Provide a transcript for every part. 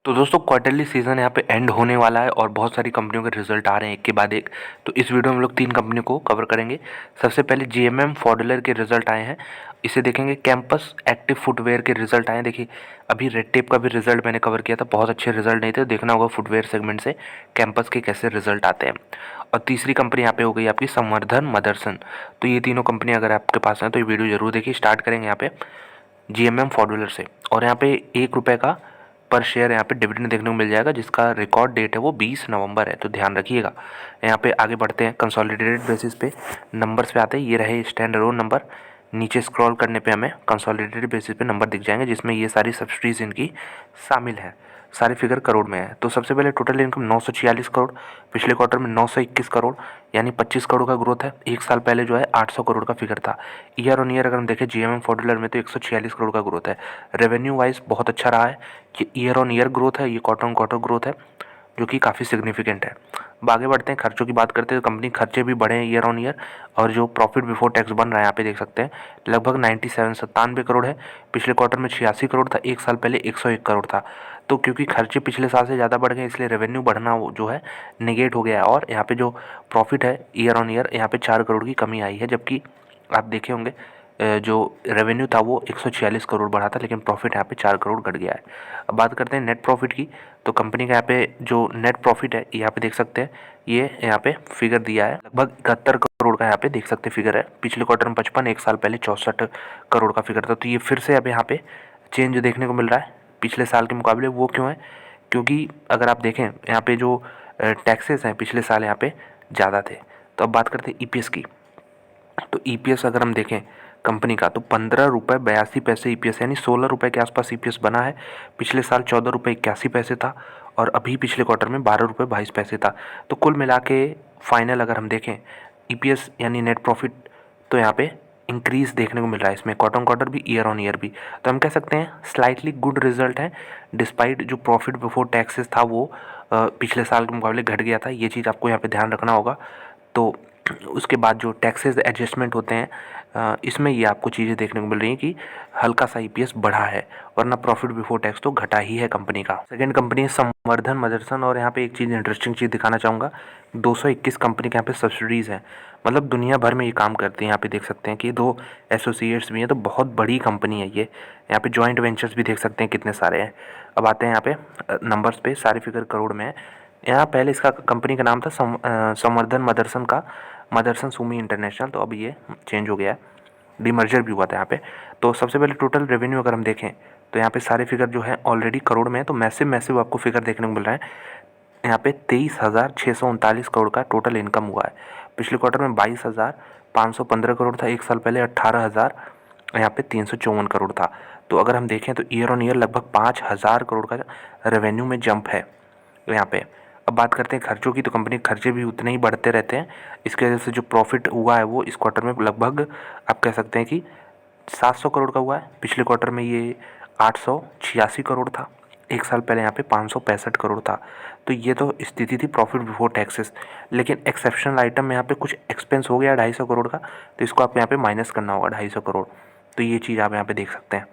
तो दोस्तों quarterly season यहाँ पे एंड होने वाला है और बहुत सारी कंपनियों के रिजल्ट आ रहे हैं एक के बाद एक। तो इस वीडियो में हम लोग 3 कंपनियों को कवर करेंगे। सबसे पहले जीएमएम फॉडलर के रिजल्ट आए हैं, इसे देखेंगे। कैंपस एक्टिव फुटवेयर के रिजल्ट आए हैं। देखिए अभी रेड टेप का भी रिजल्ट मैंने कवर किया था, बहुत अच्छे रिजल्ट नहीं थे। देखना होगा फुटवेयर सेगमेंट से कैंपस के कैसे रिजल्ट आते हैं। और तीसरी कंपनी यहाँ पे हो गई आपकी संवर्धन मदरसन। तो ये तीनों कंपनी अगर आपके पास हैं तो ये वीडियो जरूर देखिए। स्टार्ट करेंगे यहाँ पे जीएमएम फॉडलर से, और यहाँ पे ₹1 का पर शेयर यहाँ पे डिविडेंड देखने को मिल जाएगा, जिसका रिकॉर्ड डेट है वो 20 नवंबर है, तो ध्यान रखिएगा। यहाँ पे आगे बढ़ते हैं, कंसोलिडेटेड बेसिस पे नंबर्स पे आते हैं। ये रहे स्टैंड अलोन नंबर। नीचे स्क्रॉल करने पे हमें कंसोलिडेटेड बेसिस पे नंबर दिख जाएंगे, जिसमें ये सारी सब्सिडीज इनकी शामिल है। सारे फिगर करोड़ में है। तो सबसे पहले टोटल इनकम 946 करोड़, पिछले क्वार्टर में 921 करोड़, यानी 25 करोड़ का ग्रोथ है। एक साल पहले जो है 800 करोड़ का फिगर था। ईयर ऑन ईयर अगर हम देखें जीएमएम फॉडलर में तो 146 करोड़ का ग्रोथ है। रेवेन्यू वाइज बहुत अच्छा रहा है। ये ईयर ऑन ईयर ग्रोथ है, ये क्वार्टर ऑन क्वार्टर ग्रोथ है, जो कि काफ़ी सिग्निफिकेंट है। अब आगे बढ़ते हैं, खर्चों की बात करते हैं। तो कंपनी खर्चे भी बढ़े हैं ईयर ऑन ईयर, और जो प्रॉफिट बिफोर टैक्स बन रहा है यहाँ पे देख सकते हैं लगभग 97 करोड़ है। पिछले क्वार्टर में 86 करोड़ था, एक साल पहले 101 करोड़ था। तो क्योंकि खर्चे पिछले साल से ज़्यादा बढ़ गए, इसलिए रेवेन्यू बढ़ना जो है निगेट हो गया है। और यहाँ पे जो प्रॉफिट है ईयर ऑन ईयर, यहाँ पे 4 करोड़ की कमी आई है। जबकि आप देखे होंगे जो रेवेन्यू था वो 146 करोड़ बढ़ा था, लेकिन प्रॉफिट यहाँ पे 4 करोड़ घट गया है। अब बात करते हैं नेट प्रॉफिट की। तो कंपनी का यहाँ पे जो नेट प्रॉफिट है यहाँ पे देख सकते हैं, ये यहाँ पे फिगर दिया है लगभग 71 करोड़ का। यहाँ पे देख सकते हैं फिगर है। पिछले क्वार्टर में 55, एक साल पहले 64 करोड़ का फिगर था। तो ये फिर से अब यहाँ पे चेंज देखने को मिल रहा है पिछले साल के मुकाबले। वो क्यों है? क्योंकि अगर आप देखें यहाँ पे जो टैक्सेस हैं पिछले साल यहाँ पे ज़्यादा थे। तो अब बात करते हैं ईपीएस की। तो ईपीएस अगर हम देखें कंपनी का, तो ₹15.82 ईपीएस, यानी ₹16 के आसपास ईपीएस बना है। पिछले साल ₹14.81 था, और अभी पिछले क्वार्टर में ₹12.22 था। तो कुल मिला के फाइनल अगर हम देखें ईपीएस यानी नेट प्रॉफिट, तो यहाँ पे इंक्रीज़ देखने को मिल रहा है इसमें, क्वार्टर ऑन क्वार्टर भी ईयर ऑन ईयर भी। तो हम कह सकते हैं स्लाइटली गुड रिजल्ट है, डिस्पाइट जो प्रॉफिट बिफोर टैक्सेस था वो पिछले साल के मुकाबले घट गया था। ये चीज़ आपको यहाँ पे ध्यान रखना होगा। तो उसके बाद जो टैक्सेस एडजस्टमेंट होते हैं इसमें ये आपको चीज़ें देखने को मिल रही हैं कि हल्का सा ईपीएस बढ़ा है, वरना प्रॉफिट बिफोर टैक्स तो घटा ही है कंपनी का। सेकंड कंपनी है संवर्धन मदरसन, और यहाँ पे एक चीज़ इंटरेस्टिंग चीज़ दिखाना चाहूँगा। 221 कंपनी के यहाँ पे सब्सिडीज़ हैं, मतलब दुनिया भर में ये काम करती हैं। यहाँ पे देख सकते हैं कि 2 एसोसिएट्स भी हैं, तो बहुत बड़ी कंपनी है ये। यहाँ पे जॉइंट वेंचर्स भी देख सकते हैं कितने सारे हैं। अब आते हैं यहाँ पे नंबर्स पे, सारे फिगर करोड़ में है। यहाँ पहले इसका कंपनी का नाम था संवर्धन मदरसन का, मदरसन सुमी इंटरनेशनल। तो अब ये चेंज हो गया है, डीमर्जर भी हुआ था यहाँ पे। तो सबसे पहले टोटल रेवेन्यू अगर हम देखें तो यहाँ पे सारे फिगर जो है ऑलरेडी करोड़ में है, तो मैसिव मैसिव आपको फिगर देखने को मिल रहा है। यहाँ पे 23,639 करोड़ का टोटल इनकम हुआ है। पिछले क्वार्टर में 22,515 करोड़ था, एक साल पहले 18,000 यहाँ पे 354 करोड़ था। तो अगर हम देखें तो ईयर ऑन ईयर लगभग 5,000 करोड़ का रेवेन्यू में जंप है यहाँ पे। अब बात करते हैं खर्चों की। तो कंपनी के खर्चे भी उतने ही बढ़ते रहते हैं, इसकी वजह से जो प्रॉफिट हुआ है वो इस क्वार्टर में लगभग आप कह सकते हैं कि 700 करोड़ का हुआ है। पिछले क्वार्टर में ये 886 करोड़ था, एक साल पहले यहाँ पे 565 करोड़ था। तो ये तो स्थिति थी प्रॉफिट बिफोर टैक्सेस। लेकिन एक्सेप्शनल आइटम में यहाँ पे कुछ एक्सपेंस हो गया 250 करोड़ का, तो इसको आप यहाँ पे माइनस करना होगा 250 करोड़। तो ये चीज़ आप यहाँ पे देख सकते हैं।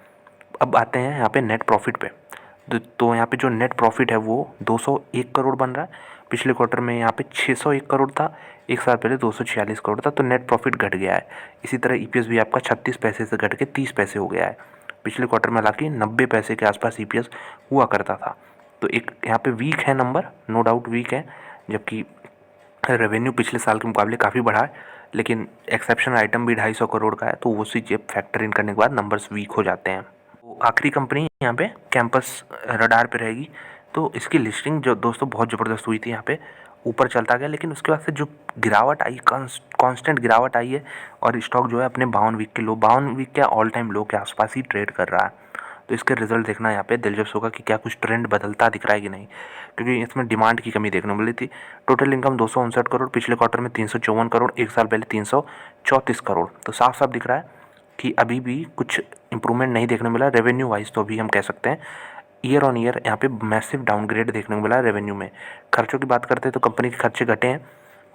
अब आते हैं यहाँ पे नेट प्रॉफिट पे। तो यहाँ पे जो नेट प्रॉफिट है वो 201 करोड़ बन रहा है। पिछले क्वार्टर में यहाँ पे 601 करोड़ था, एक साल पहले 246 करोड़ था। तो नेट प्रॉफिट घट गया है। इसी तरह ईपीएस भी आपका 36 पैसे से घट के 30 पैसे हो गया है। पिछले क्वार्टर में हालांकि 90 पैसे के आसपास ईपीएस हुआ करता था। तो एक यहाँ पे वीक है नंबर, नो डाउट वीक है। जबकि रेवेन्यू पिछले साल के मुकाबले काफ़ी बढ़ा है, लेकिन एक्सेप्शनल आइटम भी 250 करोड़ का है, तो वो चीज़ फैक्टर इन करने के बाद नंबर्स वीक हो जाते हैं। तो आखिरी कंपनी यहाँ पे कैंपस रडार पे रहेगी। तो इसकी लिस्टिंग जो दोस्तों बहुत ज़बरदस्त हुई थी, यहाँ पे ऊपर चलता गया, लेकिन उसके बाद से जो गिरावट आई, कांस्टेंट गिरावट आई है, और स्टॉक जो है अपने 52 वीक के ऑल टाइम लो के आसपास ही ट्रेड कर रहा है। तो इसके रिजल्ट देखना यहाँ पे दिलचस्प होगा कि क्या कुछ ट्रेंड बदलता दिख रहा है कि नहीं, क्योंकि इसमें डिमांड की कमी देखने को मिली थी। टोटल इनकम 259 करोड़, पिछले क्वार्टर में 354 करोड़, एक साल पहले 334 करोड़। तो साफ साफ दिख रहा है कि अभी भी कुछ इंप्रूवमेंट नहीं देखने को मिला रेवेन्यू वाइज। तो अभी हम कह सकते हैं ईयर ऑन ईयर यहाँ पे मैसिव डाउनग्रेड देखने को मिला रेवेन्यू में। खर्चों की बात करते हैं तो कंपनी के खर्चे घटे हैं,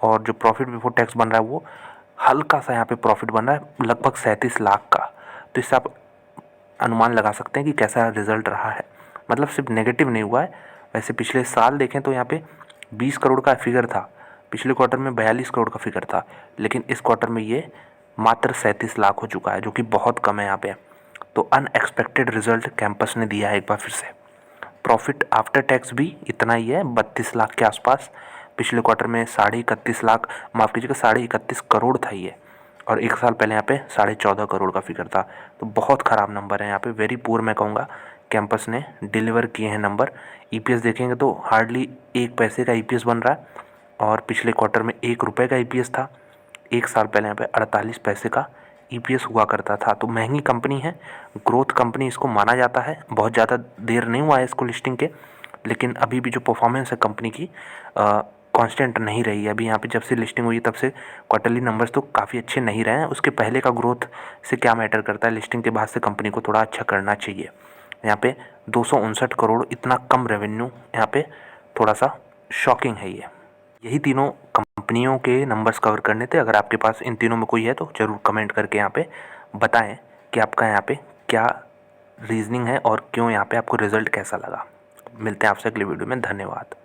और जो प्रॉफिट बिफोर टैक्स बन रहा है वो हल्का सा यहाँ पे प्रॉफिट बन रहा है, लगभग 37 लाख का। तो इससे आप अनुमान लगा सकते हैं कि कैसा रिजल्ट रहा है। मतलब सिर्फ नेगेटिव नहीं हुआ है। वैसे पिछले साल देखें तो यहाँ पे 20 करोड़ का फिगर था, पिछले क्वार्टर में 42 करोड़ का फिगर था, लेकिन इस क्वार्टर में ये मात्र 37 लाख हो चुका है, जो कि बहुत कम है यहाँ पे। तो अनएक्सपेक्टेड रिजल्ट कैंपस ने दिया है एक बार फिर से। प्रॉफिट आफ्टर टैक्स भी इतना ही है, 32 लाख के आसपास। पिछले क्वार्टर में 31.5 लाख, माफ़ कीजिएगा 31.5 करोड़ था ये, और एक साल पहले यहाँ पे 14.5 करोड़ का फिगर था। तो बहुत ख़राब नंबर है यहाँ पे, वेरी पुअर मैं कहूँगा। कैंपस ने डिलीवर किए हैं नंबर। ईपीएस देखेंगे तो हार्डली 1 पैसे का ईपीएस बन रहा है, और पिछले क्वार्टर में 1 रुपये का ईपीएस था। एक साल पहले यहाँ पे 48 पैसे का ईपीएस हुआ करता था। तो महंगी कंपनी है, ग्रोथ कंपनी इसको माना जाता है। बहुत ज़्यादा देर नहीं हुआ है इसको लिस्टिंग के, लेकिन अभी भी जो परफॉर्मेंस है कंपनी की कांस्टेंट नहीं रही है। अभी यहाँ पे जब से लिस्टिंग हुई तब से क्वार्टरली नंबर्स तो काफ़ी अच्छे नहीं रहे हैं। उसके पहले का ग्रोथ से क्या मैटर करता है, लिस्टिंग के बाद से कंपनी को थोड़ा अच्छा करना चाहिए। यहाँ पे 259 करोड़, इतना कम रेवेन्यू यहाँ पे थोड़ा सा शॉकिंग है ये। यही तीनों कंपनियों के नंबर्स कवर करने थे। अगर आपके पास इन तीनों में कोई है तो ज़रूर कमेंट करके यहाँ पे बताएं कि आपका यहाँ पे क्या रीजनिंग है और क्यों यहाँ पे आपको रिज़ल्ट कैसा लगा। मिलते हैं आपसे अगली वीडियो में। धन्यवाद।